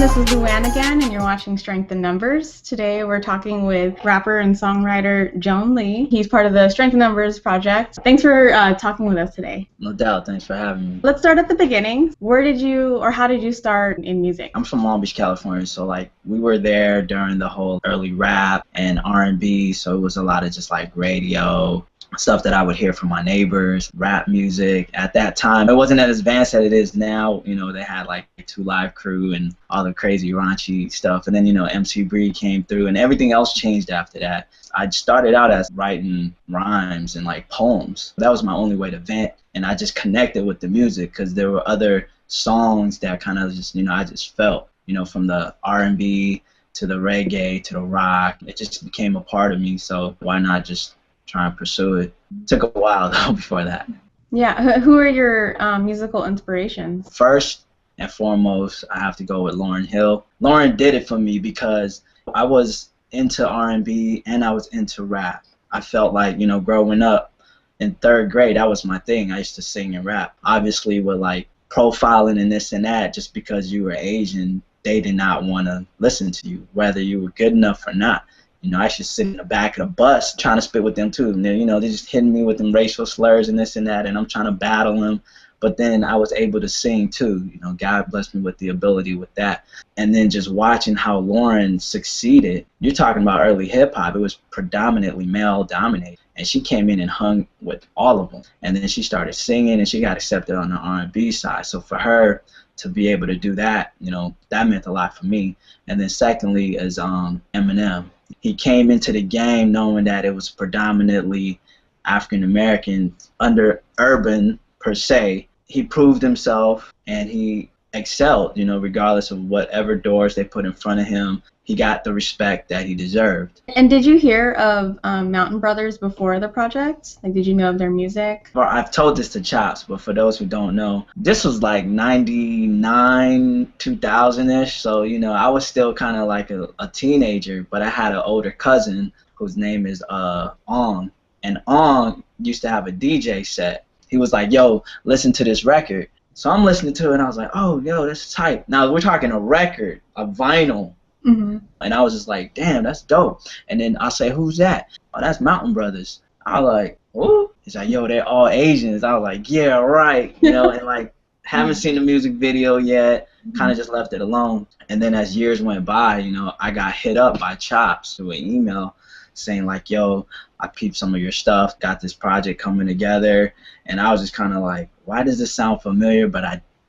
this is Joanlee again, and you're watching Strength in Numbers. Today we're talking with rapper and songwriter Joanlee. He's part of the Strength in Numbers project. Thanks for talking with us today. No doubt, thanks for having me. Let's start at the beginning. Where did you, or how did you start in music? I'm from Long Beach, California, so like we were there during the whole early rap and R&B, so it was a lot of just like radio, stuff that I would hear from my neighbors, rap music. At that time, it wasn't as advanced as it is now. You know, they had like 2 Live Crew and all the crazy raunchy stuff. And then, you know, MC Bree came through and everything else changed after that. I started out as writing rhymes and like poems. That was my only way to vent. And I just connected with the music because there were other songs that kind of just, you know, I just felt, you know, from the R&B to the reggae to the rock. It just became a part of me. So why not just try and pursue it? It took a while though before that. Yeah, who are your musical inspirations? First and foremost, I have to go with Lauryn Hill. Lauryn did it for me because I was into R&B and I was into rap. I felt like, you know, growing up in 3rd grade, that was my thing. I used to sing and rap. Obviously with like profiling and this and that, just because you were Asian, they did not want to listen to you, whether you were good enough or not. You know, I should sit in the back of the bus trying to spit with them too. And you know, they're just hitting me with them racial slurs and this and that, and I'm trying to battle them. But then I was able to sing too. You know, God blessed me with the ability with that. And then just watching how Lauryn succeeded. You're talking about early hip hop. It was predominantly male dominated. And she came in and hung with all of them. And then she started singing and she got accepted on the R&B side. So for her to be able to do that, you know, that meant a lot for me. And then secondly is Eminem. He came into the game knowing that it was predominantly African American under urban per se. He proved himself and he excelled, you know, regardless of whatever doors they put in front of him. He got the respect that he deserved. And did you hear of Mountain Brothers before the project? Like, did you know of their music? Well, I've told this to Chops, but for those who don't know, this was like 99, 2000-ish. So, you know, I was still kind of like a teenager, but I had an older cousin whose name is Ong. And Ong used to have a DJ set. He was like, yo, listen to this record. So I'm listening to it, and I was like, oh, yo, that's tight. Now, we're talking a record, a vinyl. Mm-hmm. And I was just like, damn, that's dope. And then I say, who's that? Oh, that's Mountain Brothers. I was like, who? He's like, yo, they're all Asians. I was like, yeah, right. You know, and like, haven't seen the music video yet, kind of just left it alone. And then as years went by, you know, I got hit up by Chops through an email saying like, yo, I peeped some of your stuff, got this project coming together. And I was just kind of like, why does this sound familiar, but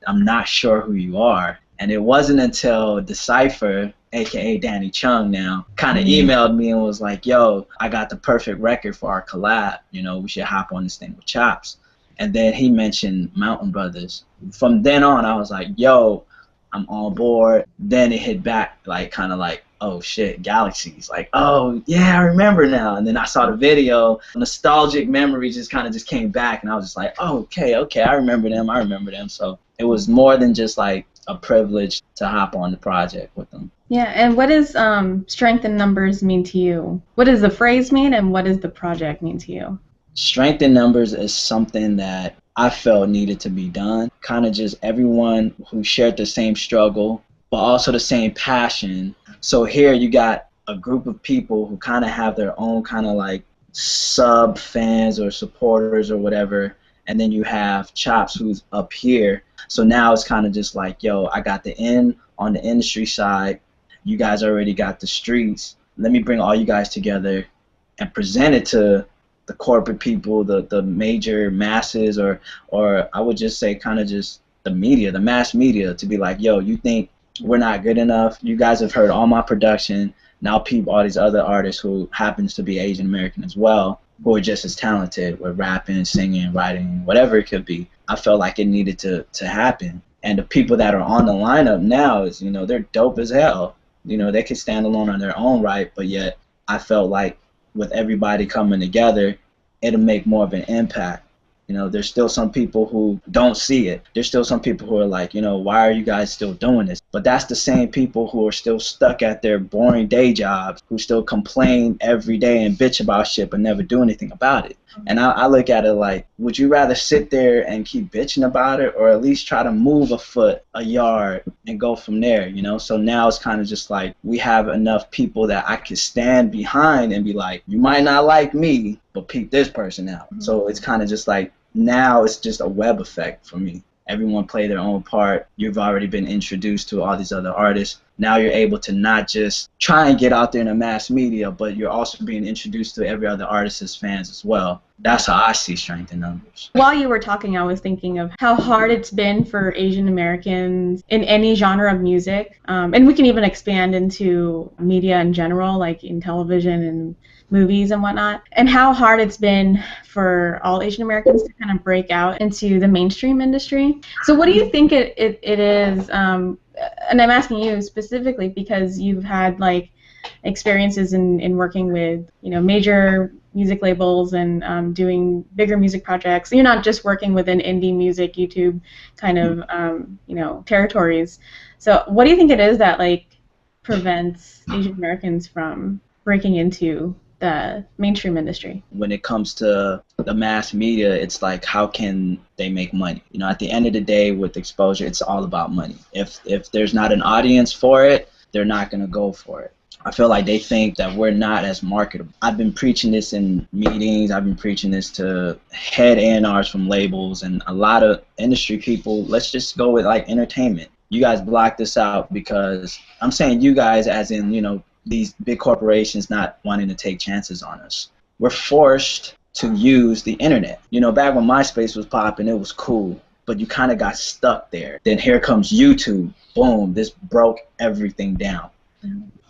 I'm not sure who you are. And it wasn't until Decipher, aka Danny Chung now, kind of emailed me and was like, yo, I got the perfect record for our collab. You know, we should hop on this thing with Chops. And then he mentioned Mountain Brothers. From then on, I was like, yo, I'm on board. Then it hit back, like, kind of like, oh shit, Galaxies. Like, oh yeah, I remember now. And then I saw the video. Nostalgic memories just kind of just came back, and I was just like, oh, okay, I remember them. So it was more than just like a privilege to hop on the project with them. Yeah, and what does Strength in Numbers mean to you? What does the phrase mean, and what does the project mean to you? Strength in Numbers is something that I felt needed to be done. Kind of just everyone who shared the same struggle, but also the same passion. So here you got a group of people who kind of have their own kind of like sub fans or supporters or whatever. And then you have Chops who's up here. So now it's kind of just like, yo, I got the end on the industry side. You guys already got the streets. Let me bring all you guys together and present it to the corporate people, the major masses, or I would just say kind of just the media, the mass media, to be like, yo, you think we're not good enough? You guys have heard all my production. Now people, all these other artists who happens to be Asian American as well, who are just as talented with rapping, singing, writing, whatever it could be. I felt like it needed to happen. And the people that are on the lineup now is, you know, they're dope as hell. You know, they could stand alone on their own right, but yet I felt like with everybody coming together, it'll make more of an impact. You know, there's still some people who don't see it. There's still some people who are like, you know, why are you guys still doing this? But that's the same people who are still stuck at their boring day jobs, who still complain every day and bitch about shit but never do anything about it. And I look at it like, would you rather sit there and keep bitching about it, or at least try to move a foot, a yard, and go from there, you know? So now it's kind of just like, we have enough people that I can stand behind and be like, you might not like me, but peep this person out. So it's kind of just like, now it's just a web effect for me. Everyone play their own part. You've already been introduced to all these other artists. Now you're able to not just try and get out there in the mass media, but you're also being introduced to every other artist's fans as well. That's how I see strength in numbers. While you were talking, I was thinking of how hard it's been for Asian Americans in any genre of music. And we can even expand into media in general, like in television and movies and whatnot, and how hard it's been for all Asian Americans to kind of break out into the mainstream industry. So what do you think it is, and I'm asking you specifically because you've had like experiences in working with, you know, major music labels and doing bigger music projects. You're not just working within indie music, YouTube kind of, you know, territories. So what do you think it is that like prevents Asian Americans from breaking into the mainstream industry? When it comes to the mass media, it's like, how can they make money? You know, at the end of the day, with exposure, it's all about money. If there's not an audience for it, they're not going to go for it. I feel like they think that we're not as marketable. I've been preaching this in meetings. I've been preaching this to head A&Rs from labels and a lot of industry people. Let's just go with like entertainment. You guys block this out because I'm saying you guys as in, you know, these big corporations not wanting to take chances on us. We're forced to use the internet. You know, back when MySpace was popping, it was cool, but you kind of got stuck there. Then here comes YouTube. Boom, this broke everything down.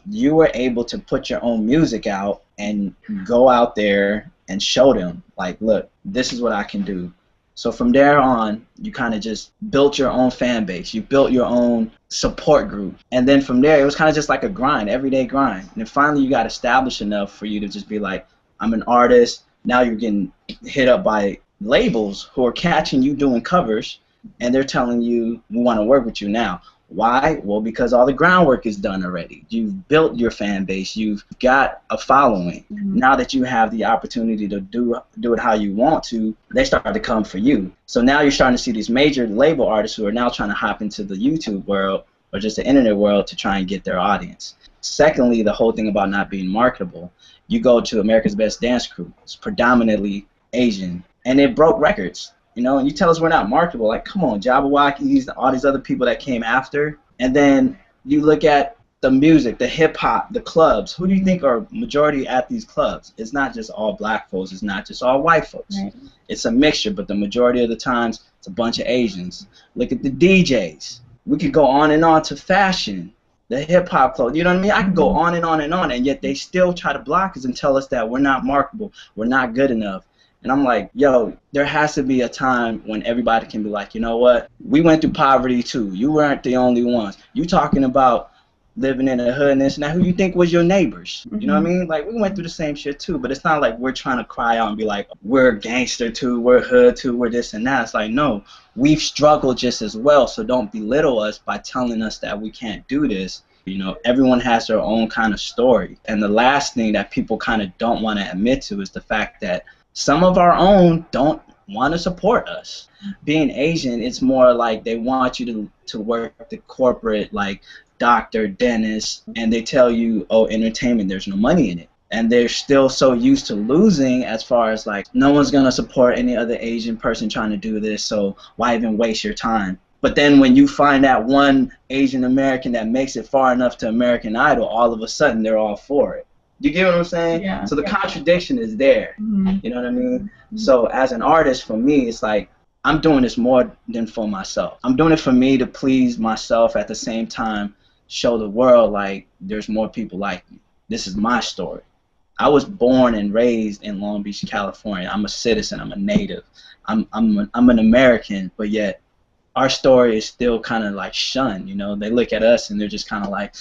You were able to put your own music out and go out there and show them, like, look, this is what I can do. So from there on, you kind of just built your own fan base. You built your own support group. And then from there, it was kind of just like a grind, everyday grind. And then finally, you got established enough for you to just be like, I'm an artist. Now you're getting hit up by labels who are catching you doing covers, and they're telling you, we want to work with you now. Why? Well, because all the groundwork is done already. You've built your fan base. You've got a following. Now that you have the opportunity to do it how you want to, they start to come for you. So now you're starting to see these major label artists who are now trying to hop into the YouTube world or just the internet world to try and get their audience. Secondly, the whole thing about not being marketable. You go to America's Best Dance Crew. It's predominantly Asian, and it broke records. You know, and you tell us we're not marketable. Like, come on, Jabberwockies, all these other people that came after. And then you look at the music, the hip-hop, the clubs. Who do you think are majority at these clubs? It's not just all black folks. It's not just all white folks. Right. It's a mixture, but the majority of the times, it's a bunch of Asians. Look at the DJs. We could go on and on to fashion, the hip-hop clothes. You know what I mean? I could go on and on and on, and yet they still try to block us and tell us that we're not marketable, we're not good enough. And I'm like, yo, there has to be a time when everybody can be like, you know what? We went through poverty too. You weren't the only ones. You talking about living in the hood and this and that. Who you think was your neighbors? You know what I mean? Like, we went through the same shit too. But it's not like we're trying to cry out and be like, we're gangster too, we're hood too, we're this and that. It's like, no, we've struggled just as well. So don't belittle us by telling us that we can't do this. You know, everyone has their own kind of story. And the last thing that people kind of don't want to admit to is the fact that some of our own don't want to support us. Being Asian, it's more like they want you to work the corporate, like doctor, dentist, and they tell you, oh, entertainment, there's no money in it. And they're still so used to losing as far as like, no one's going to support any other Asian person trying to do this, so why even waste your time? But then when you find that one Asian American that makes it far enough to American Idol, all of a sudden they're all for it. You get what I'm saying? Yeah. So the contradiction is there. You know what I mean? So as an artist, for me, it's like, I'm doing this more than for myself. I'm doing it for me to please myself, at the same time show the world like there's more people like me. This is my story. I was born and raised in Long Beach, California. I'm a citizen. I'm a native. I'm an American, but yet our story is still kind of like shunned. You know, they look at us and they're just kind of like,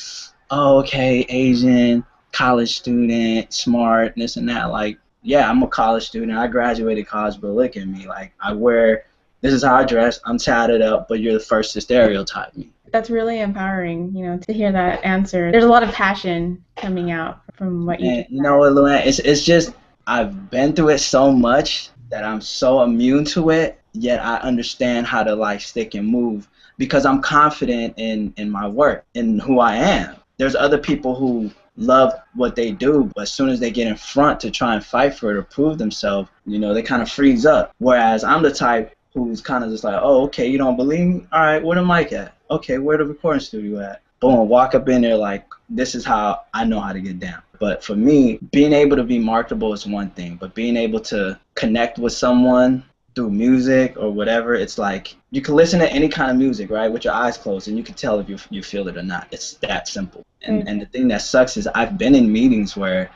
oh, okay, Asian, college student, smart, this and that. Like, yeah, I'm a college student. I graduated college, but look at me. Like, I wear This is how I dress. I'm tatted up, but you're the first to stereotype me. That's really empowering, to hear that answer. There's a lot of passion coming out from what you And just you know said. what, Luann? It's just I've been through it so much that I'm so immune to it. Yet I understand how to like stick and move because I'm confident in my work, in who I am. There's other people who love what they do, but as soon as they get in front to try and fight for it or prove themselves, they kind of freeze up. Whereas I'm the type who's kind of just like, oh, okay, you don't believe me? All right, where the mic at? Okay, where the recording studio at? Boom, walk up in there like, this is how I know how to get down. But for me, being able to be marketable is one thing, but being able to connect with someone through music or whatever, it's like you can listen to any kind of music, right, with your eyes closed, and you can tell if you feel it or not. It's that simple. And the thing that sucks is I've been in meetings where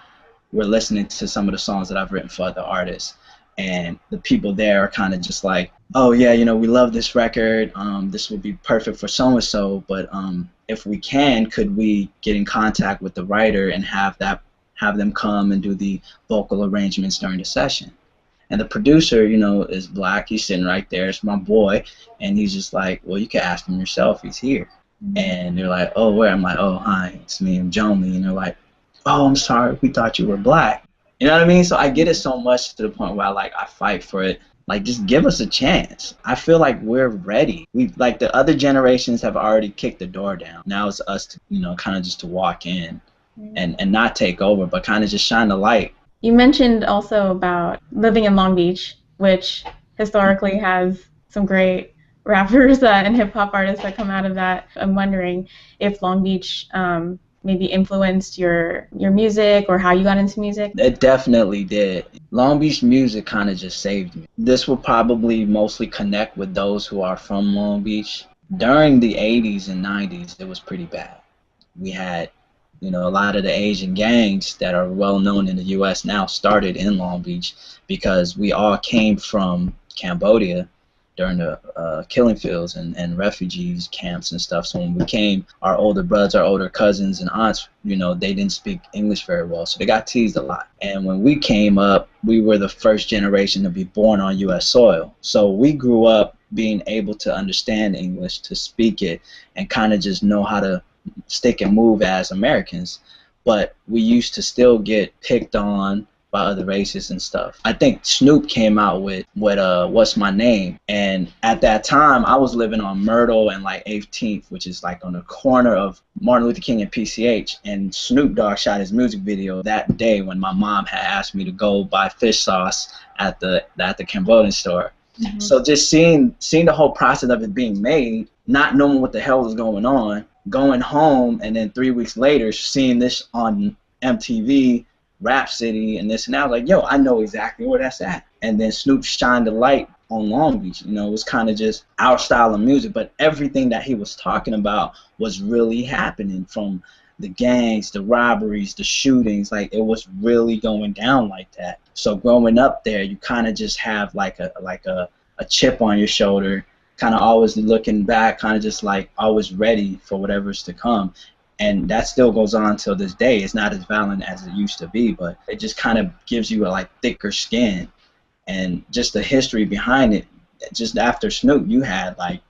we're listening to some of the songs that I've written for other artists, and the people there are kind of just like, oh yeah, we love this record, this would be perfect for so and so, but if we can, could we get in contact with the writer and have them come and do the vocal arrangements during the session? And the producer, is black. He's sitting right there. It's my boy, and he's just like, well, you can ask him yourself. He's here. And they're like, oh, where? I'm like, oh, hi, it's me, I'm Joanlee. And they're like, oh, I'm sorry, we thought you were black. You know what I mean? So I get it so much to the point where I fight for it. Like, just give us a chance. I feel like we're ready. Like the other generations have already kicked the door down. Now it's us to, kind of just to walk in and not take over, but kind of just shine the light. You mentioned also about living in Long Beach, which historically has some great rappers and hip-hop artists that come out of that. I'm wondering if Long Beach maybe influenced your music or how you got into music? It definitely did. Long Beach music kind of just saved me. This will probably mostly connect with those who are from Long Beach. During the 80s and 90s, it was pretty bad. We had, a lot of the Asian gangs that are well known in the U.S. now started in Long Beach because we all came from Cambodia during the killing fields and refugees camps and stuff. So when we came, our older brothers, our older cousins and aunts, they didn't speak English very well, so they got teased a lot. And when we came up, we were the first generation to be born on U.S. soil. So we grew up being able to understand English, to speak it, and kind of just know how to stick and move as Americans. But we used to still get picked on by other races and stuff. I think Snoop came out with What's My Name, and at that time I was living on Myrtle and like 18th, which is like on the corner of Martin Luther King and PCH, and Snoop Dogg shot his music video that day when my mom had asked me to go buy fish sauce at the Cambodian store. Mm-hmm. So just seeing the whole process of it being made, not knowing what the hell was going on, going home, and then 3 weeks later seeing this on MTV, Rap City, and this and that, I was like, yo, I know exactly where that's at. And then Snoop shined the light on Long Beach. It was kind of just our style of music, but everything that he was talking about was really happening, from the gangs, the robberies, the shootings. Like, it was really going down like that. So growing up there, you kind of just have like a chip on your shoulder, kind of always looking back, kind of just like always ready for whatever's to come. And that still goes on till this day. It's not as violent as it used to be, but it just kind of gives you a thicker skin. And just the history behind it, just after Snoop, you had like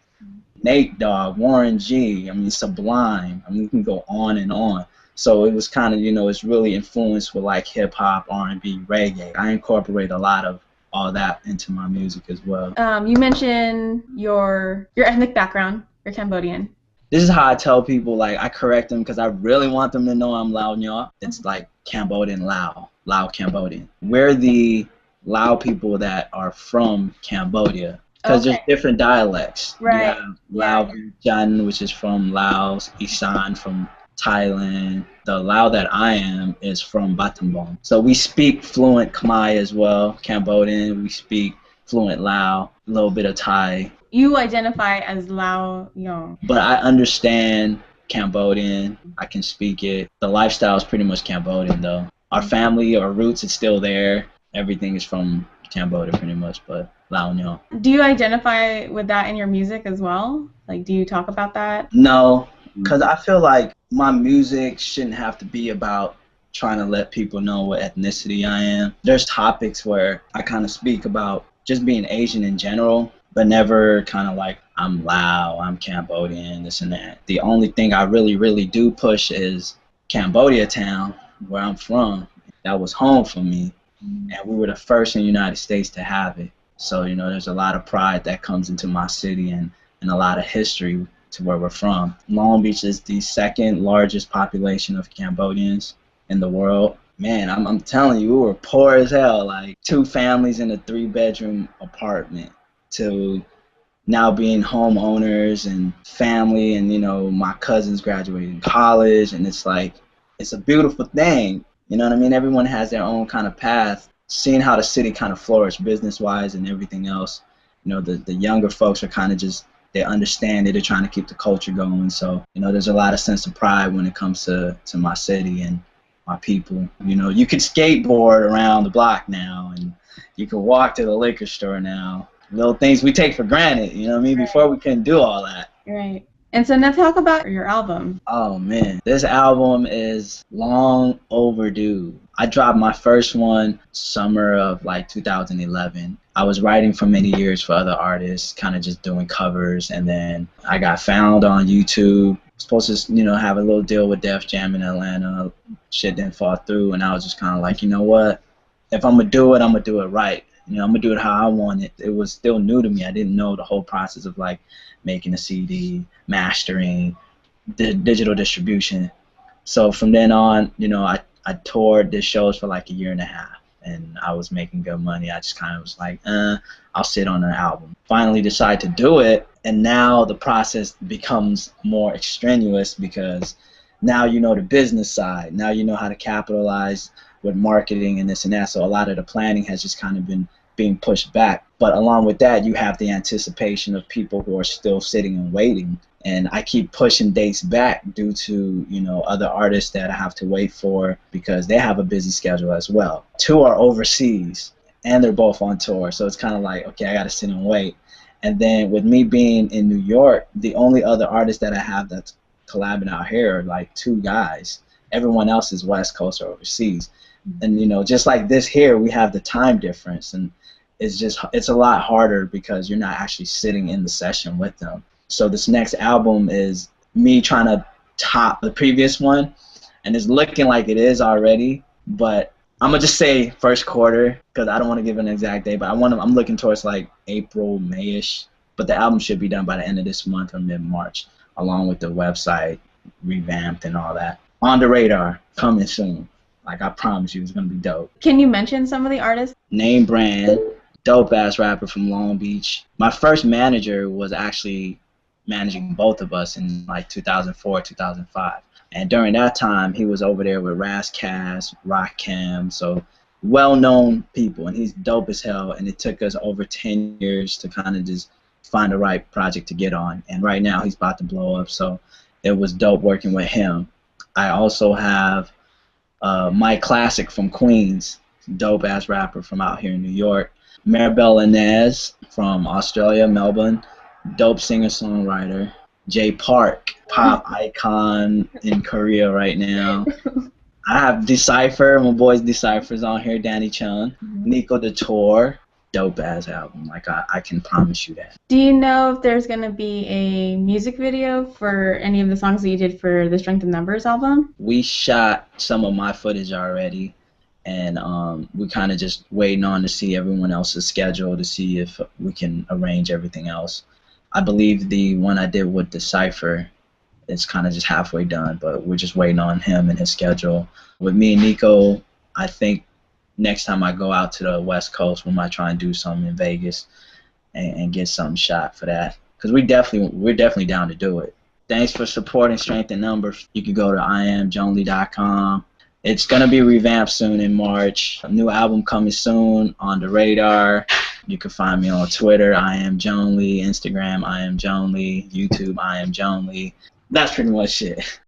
Nate Dogg, Warren G, Sublime. You can go on and on. So it was kind of, it's really influenced with like hip hop, R&B, reggae. I incorporate a lot of all that into my music as well. You mentioned your ethnic background. You're Cambodian. This is how I tell people, like, I correct them because I really want them to know I'm Lao Nyo. It's like Cambodian Lao Cambodian. We're the Lao people that are from Cambodia, because there's different dialects. Right. You have Lao Vientiane, which is from Laos, Isan from Thailand. The Lao that I am is from Battambang. So we speak fluent Khmer as well, Cambodian. We speak fluent Lao, a little bit of Thai. You identify as Lao Yong. But I understand Cambodian. I can speak it. The lifestyle is pretty much Cambodian, though. Our family, our roots, is still there. Everything is from Cambodia, pretty much, but Lao Nyo. Do you identify with that in your music as well? Like, do you talk about that? No, because I feel like my music shouldn't have to be about trying to let people know what ethnicity I am. There's topics where I kind of speak about just being Asian in general, but never kind of like I'm Lao, I'm Cambodian, this and that. The only thing I really do push is Cambodia town, where I'm from. That was home for me, and we were the first in the United States to have it. So, you know, there's a lot of pride that comes into my city, and a lot of history to where we're from. Long Beach is the second largest population of Cambodians in the world. Man, I'm telling you, we were poor as hell, like 2 families in a 3-bedroom apartment, to now being homeowners and family, and, you know, my cousins graduating college, and it's like, it's a beautiful thing. You know what I mean? Everyone has their own kind of path. Seeing how the city kind of flourished business-wise and everything else, you know, the younger folks are kind of just, they understand it, they're trying to keep the culture going. So, you know, there's a lot of sense of pride when it comes to my city and my people. You know, you could skateboard around the block now, and you can walk to the liquor store now. Little things we take for granted, you know what I mean? Right. Before we couldn't do all that. Right. And so now talk about your album. Oh man, this album is long overdue. I dropped my first one summer of like 2011. I was writing for many years for other artists, kind of just doing covers, and then I got found on YouTube. Supposed to, you know, have a little deal with Def Jam in Atlanta. Shit didn't fall through, and I was just kind of like, you know what? If I'm gonna do it, I'm gonna do it right. You know, I'm gonna do it how I want it. It was still new to me. I didn't know the whole process of like making a CD, mastering, the digital distribution. So from then on, you know, I toured, did shows for like a year and a half, and I was making good money. I just kind of was like, I'll sit on an album. Finally decided to do it, and now the process becomes more extraneous because now you know the business side. Now you know how to capitalize with marketing and this and that. So a lot of the planning has just kind of been being pushed back. But along with that, you have the anticipation of people who are still sitting and waiting. And I keep pushing dates back due to, you know, other artists that I have to wait for because they have a busy schedule as well. 2 are overseas and they're both on tour. So it's kind of like, okay, I got to sit and wait. And then with me being in New York, the only other artist that I have that's collabing out here are like 2 guys. Everyone else is West Coast or overseas. And, you know, just like this here, we have the time difference, and it's a lot harder because you're not actually sitting in the session with them. So this next album is me trying to top the previous one, and it's looking like it is already, but I'm gonna just say first quarter because I don't want to give an exact date, but I'm looking towards like April, May-ish, but the album should be done by the end of this month or mid-March, along with the website revamped and all that. On the radar, coming soon. Like, I promise you, it's going to be dope. Can you mention some of the artists? Name Brand, dope-ass rapper from Long Beach. My first manager was actually managing both of us in, like, 2004, 2005. And during that time, he was over there with Raz Cass, Rakim, so well-known people. And he's dope as hell, and it took us over 10 years to kind of just find the right project to get on. And right now, he's about to blow up, so it was dope working with him. I also have Mike Classic from Queens, dope ass rapper from out here in New York. Maribel Inez from Australia, Melbourne, dope singer-songwriter. Jay Park, pop icon in Korea right now. I have Decipher, my boys Decipher's on here, Danny Chung. Nikko Dator, dope ass album, like I can promise you that. Do you know if there's going to be a music video for any of the songs that you did for the Strength in Numbers album? We shot some of my footage already, and we kind of just waiting on to see everyone else's schedule to see if we can arrange everything else. I believe the one I did with Decipher is kind of just halfway done, but we're just waiting on him and his schedule. With me and Nico, I think next time I go out to the West Coast, we might try and do something in Vegas and get something shot for that. Because we're definitely down to do it. Thanks for supporting Strength in Numbers. You can go to IamJoanlee.com. It's going to be revamped soon in March. A new album coming soon, On the Radar. You can find me on Twitter, I am Joanlee, Instagram, I am Joanlee, YouTube, I am Joanlee. That's pretty much it.